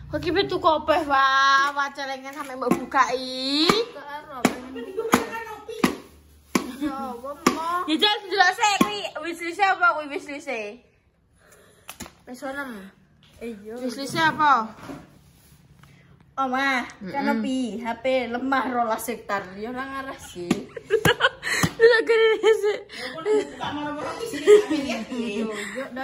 Kok ki pitu kopeh wah, wacelengan sampe mbok bukai. Karo pengen buka kopi. Yo, wong. Ya jan delok sik kuwi wishlist apa kuwi wishlist e? Pesonem. Iya. Wishlist apa? Omah, kanopi, HP lemah 12 hektar. Ya ora ngarah sih. Delok kene sik.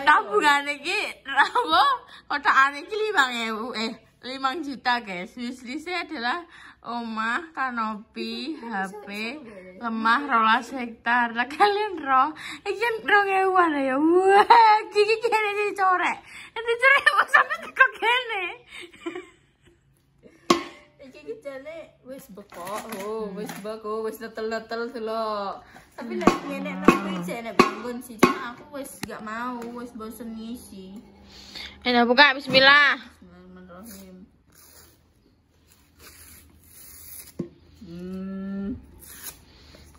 Tabungan iki apa? Kotakane iki 5.000 5 juta guys. Wishlist adalah omah, kanopi, HP, lemah 12 hektar. Lah kalian roh, iki kan 2.000-an ya. Wah, iki kene dicorek. Dicorek kok sampe teko kene. Iki jane wis bekok, wis beko, wis netel-netel delok. Tapi lek ngene nang iki nek bangun sih, cuma aku wis gak mau, wis bosen ngisi. Enak buka bismillah. Bismillahirrahmanirrahim.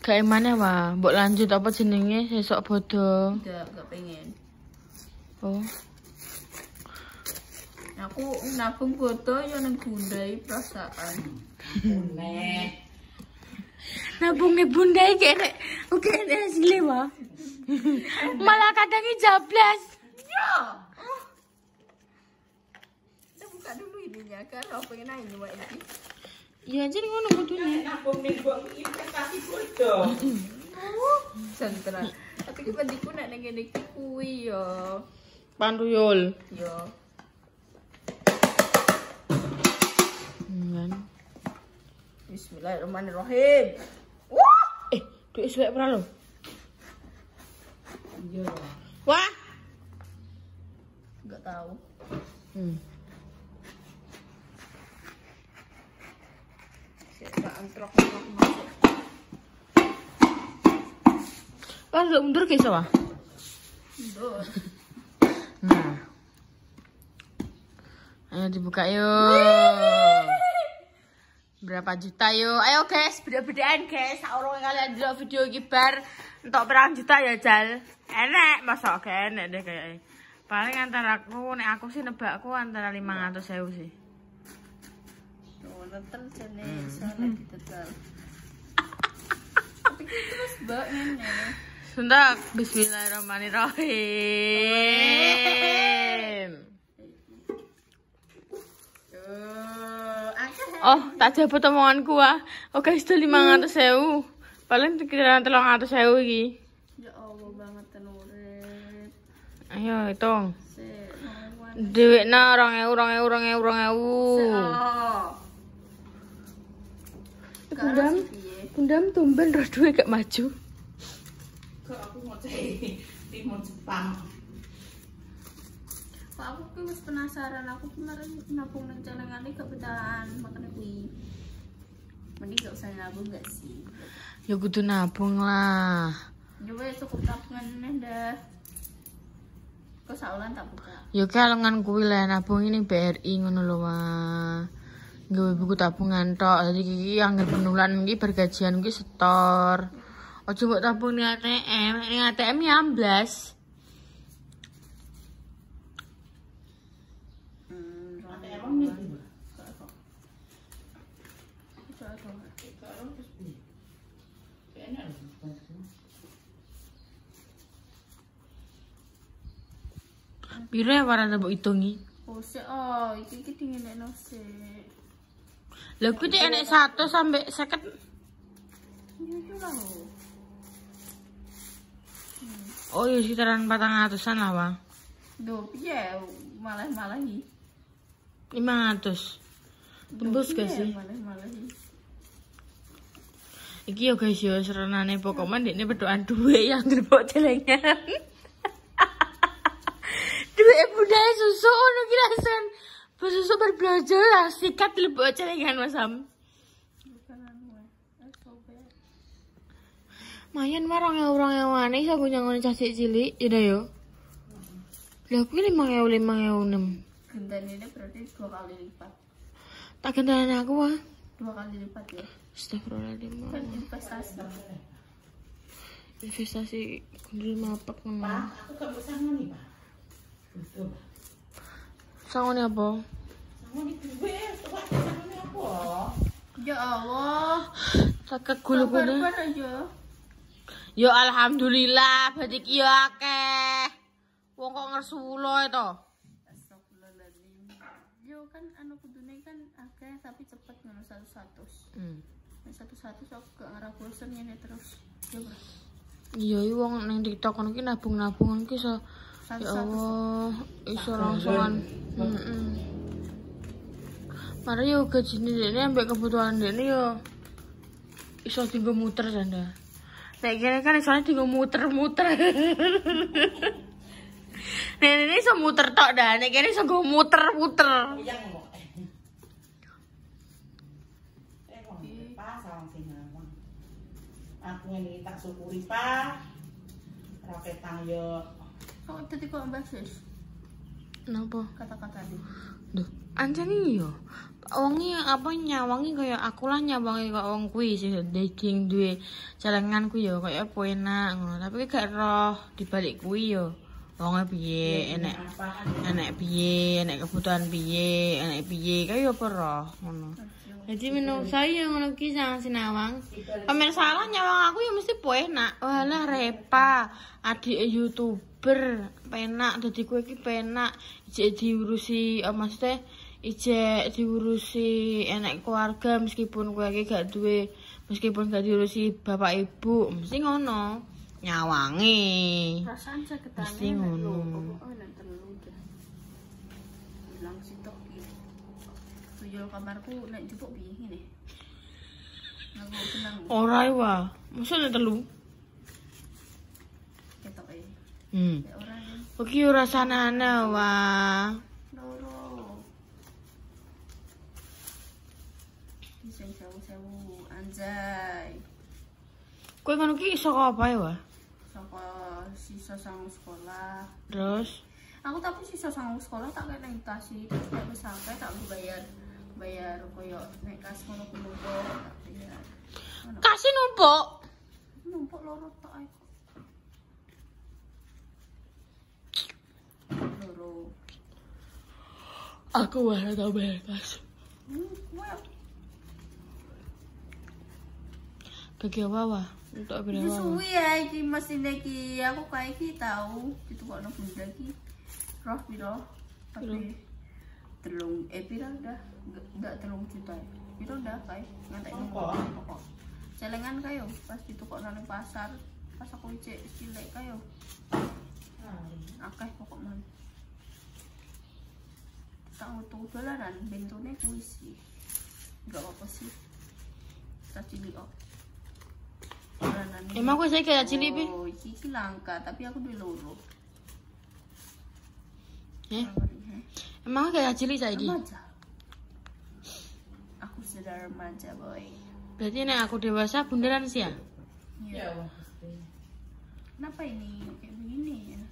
Kayak mana wah, mbok lanjut apa jenenge sesok bodoh. Gak pengen. Oh. Aku nabung foto yo nang Bundai perasaan. Nabung bunda iki nek oke asli wah. Malah kadang jablas. Yo. Kita buka dulu ininya kan, aku pengen nanya cuma ini. Ya anjir ngono kudune. Nabung ning mbok investasi bodoh. Sentral. Tapi ki pendiku nek ning ngene iki kuwi yo. Panduyul. Yo. Bismillahirrahmanirrahim. Wah! Duit suwek pernah lho. Iya. Wah. Enggak tahu. Saya antrok masuk. Wah, lu mundur ke iso wah. Mundur. Nah. Ayo dibuka yuk. Berapa juta yuk? Ayo guys, beda-bedaan guys. Saurung kalian delok video iki bar entuk berang juta ya, Jal. Enak, masa gak enak deh kayaknya. Paling antara aku sih nebakku antara 500.000 sih. Oh, netel jane salah ditetel. Tapi terus mbak ngene. Sundak, bismillahirrahmanirrahim. Oh, tak jabut omonganku ah. Oke, itu 500.000. Paling sekitaran 300.000 iki. Ya Allah banget tenure. Ayo hitung. Sik, Dhewekna 2.000. Kundam tumben roh duwe gak maju. Kok aku ngoceh timur Jepang. Pak aku ki wis penasaran, aku kemarin nabung nang celengane gak betahan, makane kuwi. Mending gak usah nabung gak sih? Ya kudu nabung lah. Ya wis cukup tabungan dah. Kok saulan tak buka. Ya kalongan kuwi lah nabung ini BRI ngono lho wah. Nggawe buku tabungan tok. Dadi iki anggar penulan iki bergajian iki setor. Aja mbok tabung ning ATM, ning ATM ya amblas. Piro ya warane mbok hitungi? Oh, sik iki dingenekno sik. Lah kuwi nek enek 100 sampai 50. Iya lah. Oh, ya sekitaran 400-an lah, Wah. Duh, piye malah-malahi. 500. Tembus gak sih? Malah-malahi. Iki yo guys yo serenane pokoknya ndekne pedokan duwe yang ngerbok celengan. Duwe budaya susu ngono ki rasan. Susu berbelanja lah sikat lebok celengan Mas Sam. Mayan warang orang iso aku nyangone cah cilik ya yo. Lah kuwi 5.000 Gentene ini berarti 2 kali lipat. Tak gendane aku wah. 2 kali lipat ya. Astagfirullahaladzim. Kan investasi. Investasi kudu mapak ngono. Pak, aku gak bisa ngoni, Pak. Betul. Sangone apa? Sama Ya Allah. Sakit gulu-gulu. Sabar aja. Ya alhamdulillah, berarti ki yo akeh. Wong kok ngersulo to. Astagfirullahaladzim. Yo kan anu kudune kan akeh tapi cepet ngono 100. Nek 100 aku gak ngarah bosen ngene terus. Yo, Bro. Iya, wong ning TikTok ngono ki nabung-nabungan ki iso. Ya Allah, iso langsungan. Mari yo gajine dene ambek kebutuhan dene yo iso dienggo muter janda. Nek kene kan iso dienggo muter-muter. Nek ini iso muter tok dah, nek kene iso nggo muter-muter. Aku ini tak syukuri Pak. Raketang yo. Kok tadi kok basis? Kenapa? Kata-kata di. Duh, anjani yo. Wongi apa nyawangi kaya aku lah nyawangi kok wong kuwi sing dating duwe celengan ku yo kaya apa enak ngono. Tapi gak roh dibalik kuwi yo. Wonge piye, enek piye, enek kebutuhan piye, enek piye kaya apa roh ngono. Jadi menurut saya ngono ki sang sinawang. Pamer salah nyawang aku ya mesti enak. Walah Repa, adik YouTuber, penak dadi kowe iki penak. Ijek diurusi maksudnya ijek diurusi enek keluarga meskipun kowe iki gak duwe, meskipun gak diurusi bapak ibu, mesti ngono. Nyawangi. Perasaan saya ketanya. Mesti ngono. Oh, nek terlalu dah. Bilang sitok iki. Tuyul kamarku nek jupuk piye ngene. Aku seneng. Ora wae. Mosok nek telu. Ketok ae. Ya Ora ya. Iki ora sanane wae. Loro. Sing sewu-sewu anjay. Kowe ngono ki saka apa ya wae? Saka sisa sang sekolah. Terus Aku tapi sisa sang sekolah tak kena tas sih. Terus nek wis sampe tak bayar koyo nek kas ngono ku numpuk tak bayar. kasih numpuk. Numpuk loro tok ae kok. Loro. Aku wae tau bayar kas. Kowe Bagi apa? Untuk iki berapa? suwi ya iki mesine iki. Aku kae iki tau ditukokno bunda iki. Roh piro? Tapi piro udah enggak 3 juta. Piro udah kae ngantek pokok. Celengan kayo pas ditukokno nang pasar. Pas aku cek cilik kayo. Akeh pokok man. Tak utuh dolaran bentone kuwi sih. Enggak apa-apa sih. Tak cilik kok. Emang aku saya kayak cilik pi? Oh, iki langka, tapi aku duwe loro. Emang aku kayak cilik saiki? Remaja. Aku sudah remaja, boy. Berarti nek aku dewasa bunderan sih ya? Iya. Kenapa ini kayak begini ya?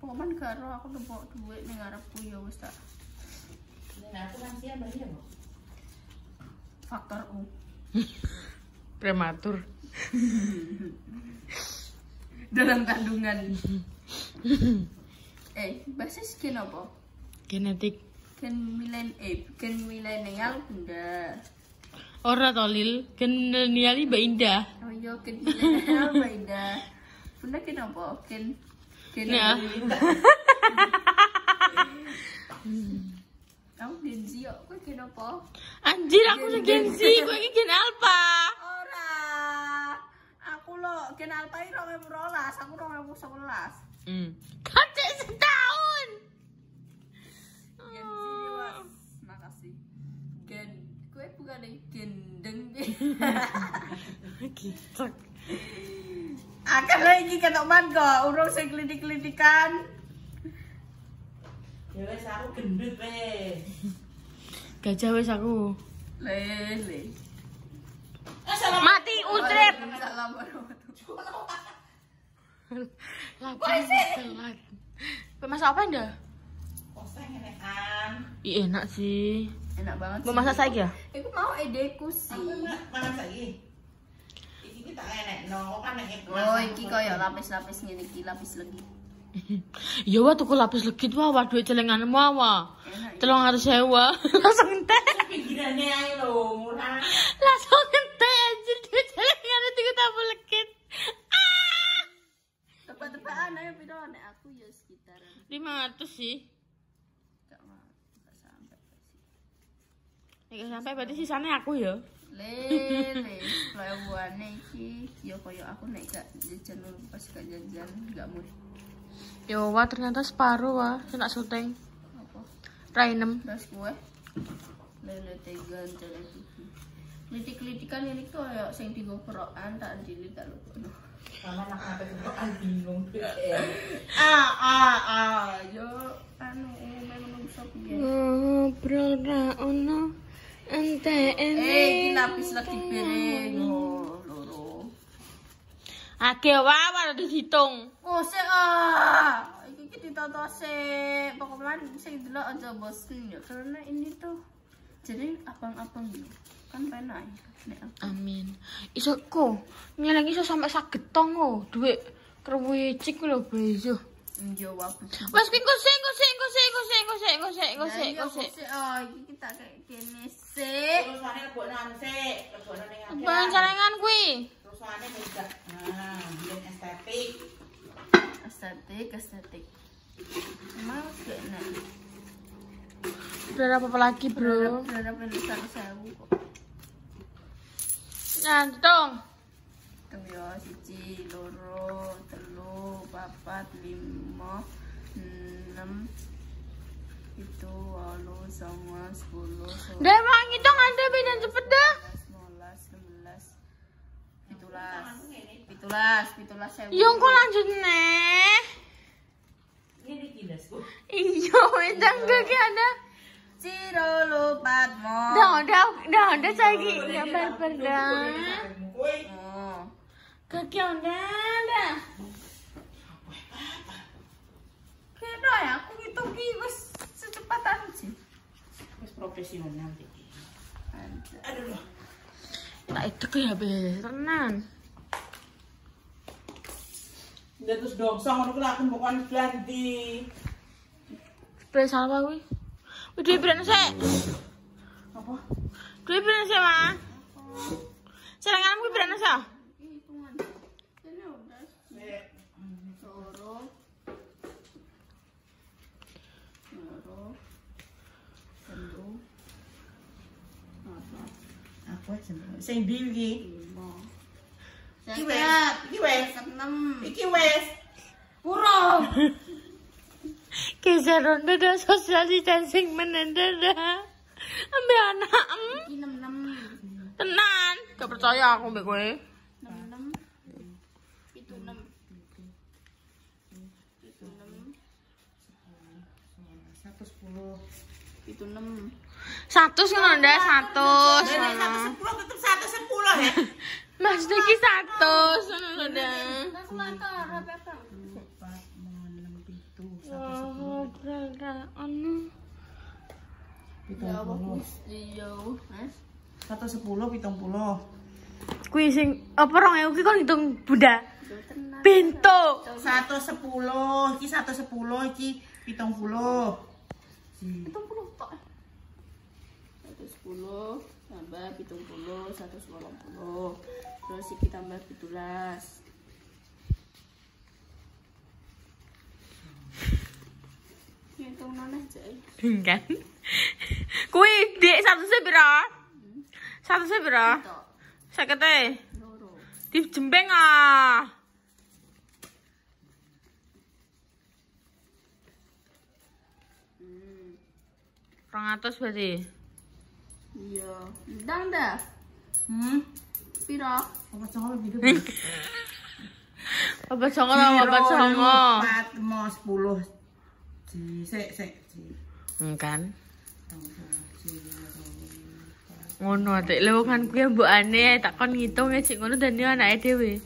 Pokoknya karo aku nembok duit ning ngarepku ya wis tak. Nah, aku lansia bayar kok. Faktor U. Prematur. Dalam kandungan. Basis gen apa? Genetik. Gen milenial bunda. Ora to Lil, milenial iki Mbak Indah. Oh iya gen milenial bunda. Bunda gen apa? Gen Nah. Kamu Gen Z kok, kowe gen apa? Anjir aku sing Gen Z, kowe iki Gen Alpha. Ora. Aku lo gen Alpha iki 2012, aku 2011. Kacek setahun. Gen Z was. Makasih. Gen kowe bukan gendeng. Gitu. Akan lagi ketoman kok, urung sing klinik-klinikan. Ya wis aku gendut weh. Gajah wis aku. Lele. Mati utrip. Salam Telat. Masak apa ndak? Koseng enekan. Ih enak sih. enak banget Mau masak saiki ya? Iku mau edeku sih. Aku mangan saiki. Iki tak enekno, kan nek Oh, iki koyo lapis-lapis ngene iki, lapis legit. Ya wah tuku lapis legit wah duit celenganmu wah. 300.000 langsung entek. Pinggirane ae lho, murah. Langsung entek aja duit celengane 3 legit. Tebak-tebakan ayo piro nek aku ya sekitaran 500 sih. gak sampai sih. Nek sampai berarti sisanya aku ya. Lele, lewane iki ya koyo aku nek gak jajan pas gak jajan gak mood. Ya wah ternyata separuh wah kena syuting. Apa? Rainem. Das kue. Lele tegan jalan iki. Litik-litikan ini tuh ya sing digo perokan tak dilit tak lupa. Sama nak apa itu bingung. Yo anu memang sok piye. Ngobrol ra ono ente Iki lapis lagi piring loro. Akeh wae ora dihitung. Oh, sik iki ditata sik. Pokoknya sing delok aja bosen ya karena ini tuh jadi abang-abang gitu. Kan penak nek aku. Amin. Iso kok nyeleng iso sampe 1 getong oh, duit kerwicik lho bejo. Yo wae. Wes ki engko sik. Iki kita kayak kene sik. Terusane lebokno anu sik, lebokno ning akeh. Bang celengan kuwi. Terusane beda. Nah, biyen estetik. Estetik. Emang enak. Berapa lagi, Bro? Berapa besar sewu kok. Nyantung. Hitung yo 1, 2, 3, 4, 5, 6, 7, 8, 9, 10, 11, Dek, Bang, ngitung ada beda cepet dah. 17 sewu. Yo engko lanjut neh. Ini kilasku. Iya, wedang gak ada. Ciro lupatmu. Dah ada saiki ya berperda. Oh. Kaki ada. Kena ya aku ngitung ki wis secepatan sih. Wis profesional nanti. Aduh. Tak itu ya be, tenan. Udah terus dongsong ngono kuwi aku bukan ganti. Beli salwa kuwi. Duit berapa sih? Apa? Duit berapa sih, Ma? Celenganmu berapa sih? Hitungan. Ini udah loro. Telu. Apa sing ndi iki? 5. Iki wes, iki wes. 6. Iki wes. Puro. Kejar ronda dah social distancing menenda dah. Ambil anak Iki 66. tenan. Gak percaya aku mbak gue. 66. 76. 110. 76. 100 ngono ndak 100. Nek 110 tetep 110 ya. Mas iki 100 ngono ndak. Kalkulator apa? 4, 6, 7, 110. Oh, berapa ono. Ya apa Gusti yo. 110, 70. Kuwi sing apa 2000 ki kon hitung bunda. Pintu. 110, iki 110, iki 70. 70 tok. 110 tambah 70, 180. Terus iki tambah 17. Hitung noleh jek. Kan. Kuwi Dik 100 pira? 100 pira? Tok. 50. Loro. Dijembeng ah. Hmm. 200 berarti. Iya. Ndang dah. Piro? Apa songo gitu? Apa songo lah, apa songo. 4, 10. Sik. Kan. Ngono atik lho kan kuwi mbokane tak kon ngitung sik ngono dene anake dhewe.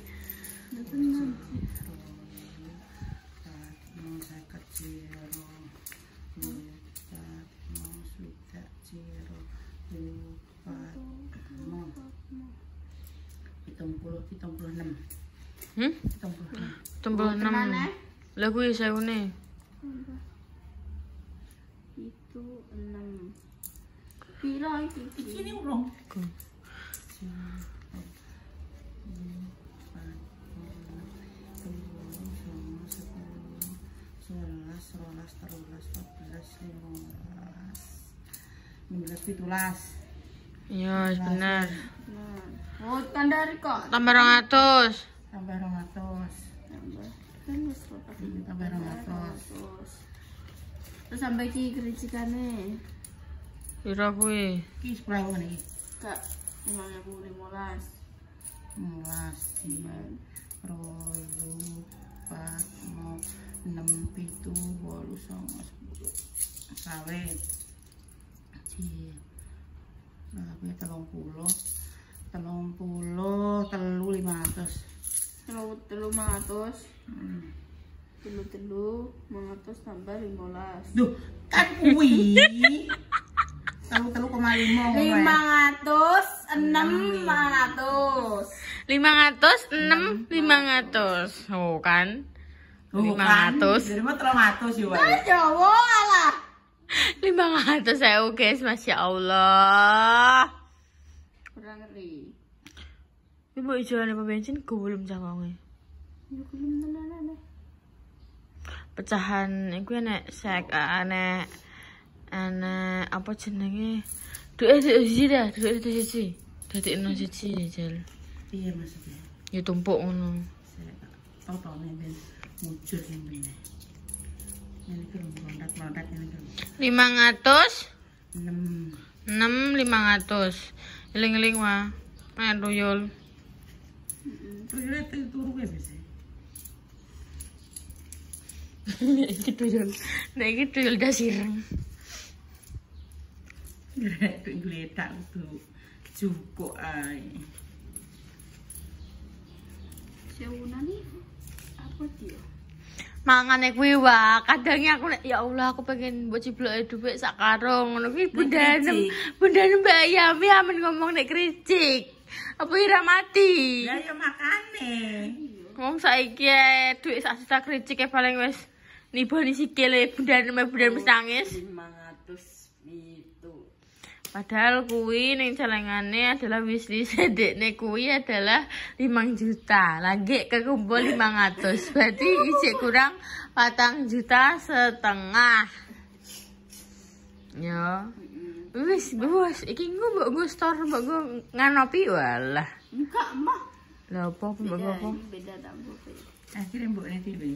Mana? 76. Lah kuwi sewune. Itu 6. Piro iki? Iki ini urung. Iya, bener. Oh, tandari kok. Tambah 200. Tambah 200. Kan wis Tambah 200. Terus sampai ki kericikane. Piro kuwi? Iki 10.000 ngene iki. Kak 15. 15 royo 4 6 7 8 9 10 sawit ci nah kuwi 30 500 Telu 500. Telu 500 tambah 15. duh kan kuwi 3,5 500, 6, 500. 500, 6, 500. Oh kan? 500. Jadi mah 300 ya, Wak. Jawa alah. 500 saya guys, Masya Allah. Kurang ngeri. Ibu jualan apa bensin belum cangkonge. Ya belum tenan. Pecahan iku enek sek enek apa jenenge? Duit siji dah, duit siji. Dadi eno siji jajal. Iya maksudnya. Ya tumpuk ngono. Tahu tahu nih muncul ini. Ini kan loncat ini kan. 500 6 500. Eling-eling wae. Main tuyul. Tuyul itu turu ya bisa. Iki tuyul. Nek iki tuyul dasireng. Itu geletak tuh cukup ay. Sewunan nih apa dia? Mangane kuwi wae, kadangnya aku nek ya Allah aku pengen mbok cibloke dhuwit sak karung ngono kuwi bundane Mbak Yami amen ngomong nek kricik. Apa ira mati? Ya ya makane. Wong saiki dhuwit sak juta kricik paling wis niboni sikile bundane wis nangis. 500 itu. Padahal kuwi ning celengane adalah wishlist dekne kuwi adalah 5 juta. Lagi kekumpul 500. Berarti isih kurang 4,5 juta. Ya. Wis iki mbok store mbok nganopi walah. Enggak, Mah. Lah apa mbok apa? Beda tak mbok. Akhirnya mbok nanti lho.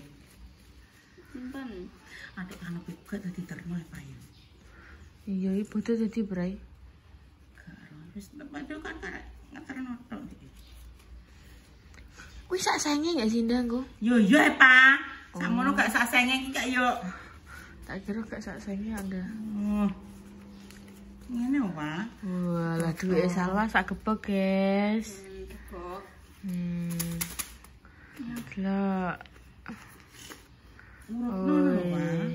Simpen. Adik anak juga tadi terno apa ya? Iya, ibu tuh dadi brai. Wis tempat kan ngeterno tok. Kuwi sak senge gak sih ndang kok? Yo yo Pak. Samono gak sak senge iki kak yo. Tak kira gak sak senge Anda. Ngene Pak. Walah duwe salwa sak gebek, guys. Gebok. Lah. Urut lho Pak.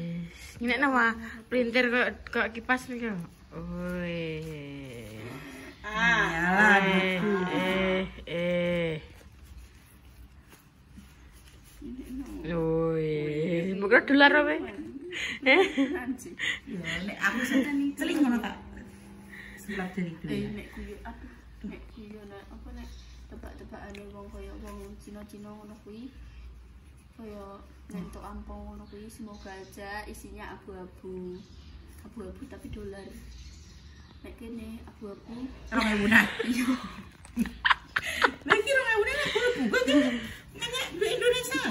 Ini nama printer kok kipas nih kok. Oi. Iyalah Oi. Bukan dolar apa? Ya nek aku seling ngono tak. Sebab dari dulu. Nek kuyu aduh. Nek kuyu apa nek tebak-tebakane wong kaya wong Cina-Cina ngono kuwi. Kaya nentuk ampung ngono kuwi semoga aja isinya abu-abu. Abu-abu tapi dolar. Nek kene abu-abu 2.000-an. Iya. Lah iki 2.000-an abu-abu kok nanya duit Indonesia.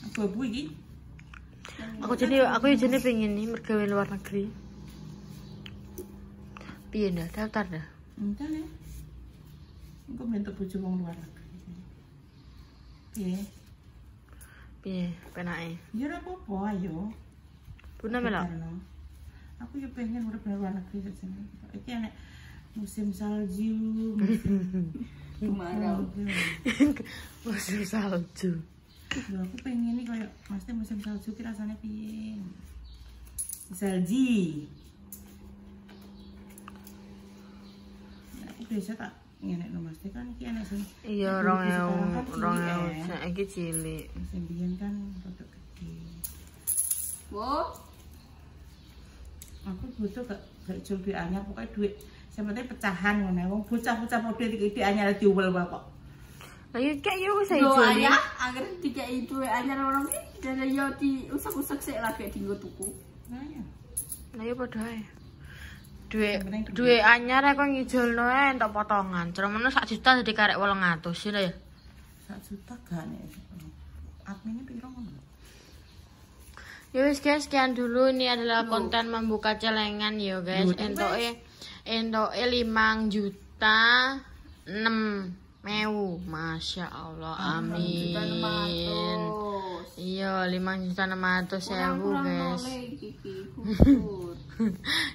Abu-abu iki. Aku jadi pengen nih mergawe luar negeri. Piye ndak daftar dah? Entar ya. Engko bentuk bojo wong luar negeri. Piye? Piye penake? Ya ora apa-apa ayo. Puna melok. Aku ya pengen urip di luar negeri saja. Iki enek musim salju, kemarau. Musim salju. Lho aku pengen ini kayak mesti musim salju ki rasane piye? Salji. Ya, aku biasa tak Nek mesti kan iki enek sing Iya, 2000 saiki cilik. sing biyen kan rodok gede. Wo, Aku butuh gak jual duit anyar, pokoknya duit sing penting pecahan ngono. Wong bocah-bocah model iki anyar diuwel wae kok. Lah iki kayak yo wis yo ijo. ayah, agar dikei duwe anyar orang iki dan yo diusak-usak sik lagi dienggo tuku. Nah ya. Lah yo padha ae. Duit anyar kok ngijolno ae entuk potongan. Ceromono 1 juta dadi karek 800 ya. 1 juta gak nek. Adminnya piro ngono? Ya wis guys, sekian dulu ini adalah konten membuka celengan ya guys. Entoke 5 juta 6.000. Masya Allah, amin. Iya, 5.600.000 guys.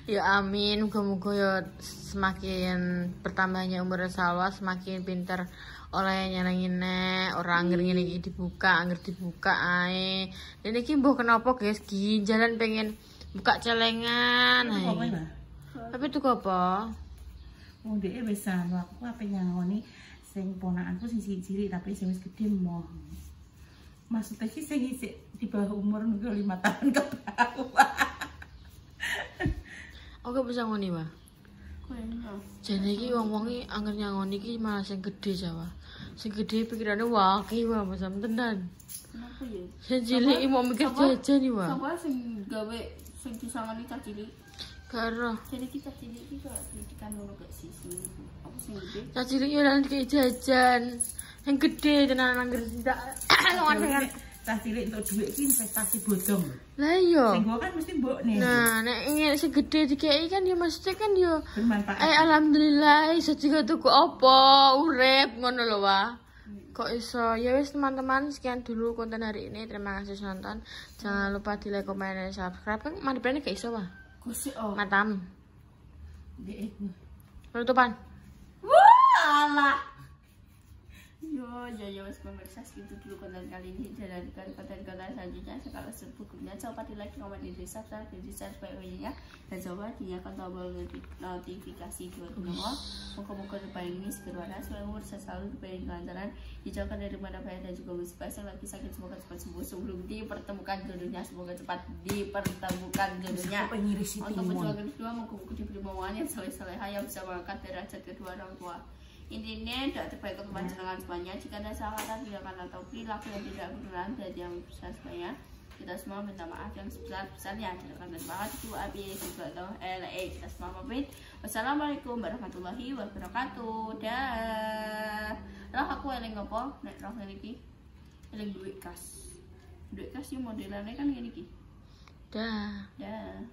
Ya amin, muga-muga ya semakin bertambahnya umur Salwa semakin pinter oleh nyenengin orang angger ngene iki dibuka ae. Dan iki mbuh kenapa guys, jalan pengen buka celengan ae. Tapi itu apa? Wong dhek wis anu aku ape nyangoni sing ponakanku sing cilik tapi sing wis gedhe moh. Maksudnya sih sing isih di bawah umur 5 tahun ke bawah. Oke bisa ngoni Wah. Jane iki wong-wong iki angger nyangoni iki malah sing gedhe Jawa. Sing gedhe pikirane wah ki wae masam tenan. Kenapa ya? Sing cilik mau mikir jajan iki wae. Sapa sing gawe sing disangoni cah cilik? Karo. Jadi kita cilik iki kok didikan ngono gak sih sing apa sing gede? Cah cilik yo lan kayak jajan. Yang gede tenan angger tidak. Cah cilik untuk duit iki investasi bodong. Lah iya. Sing gua kan mesti mbokne. Nah, nek sing gede dikeki kan ya mesti kan yo Bermanfaat. alhamdulillah iso juga tuku apa urip ngono lho Wah. Kok iso? Ya wis teman-teman, sekian dulu konten hari ini. Terima kasih sudah nonton. Jangan lupa di like, komen, dan subscribe. Kan madepane gak iso Wah. Gosip oh. Matam. Dek. Penutupan. Wah, alah. Yo, wes pemirsa segitu dulu konten kali ini. Dan konten-konten selanjutnya sekali sebelumnya coba di like, komen, di subscribe, di share ya. Dan coba dinyalakan tombol notifikasi buat semua. Moga-moga depan ini segera selalu selalu diberi kelancaran, dijauhkan dari mana bahaya dan juga musibah. Yang lagi sakit semoga cepat sembuh sebelum dipertemukan jodohnya. Semoga cepat dipertemukan jodohnya. Untuk perjuangan kedua, moga-moga diberi omongan yang soleh-soleha yang bisa mengangkat derajat kedua orang tua. Intinya tidak terbaik untuk panjenengan semuanya. Jika ada salah kata, tindakan atau perilaku yang tidak berkenan dari yang besar semuanya, kita semua minta maaf yang sebesar-besarnya. Jangan banget itu abi juga atau LA. Kita semua pamit. Wassalamualaikum warahmatullahi wabarakatuh. Dah. Lah aku eling apa? Nek roh ngene iki. Eling duit kas. Duit kas yo modelannya kan ngene iki. Dah. Dah.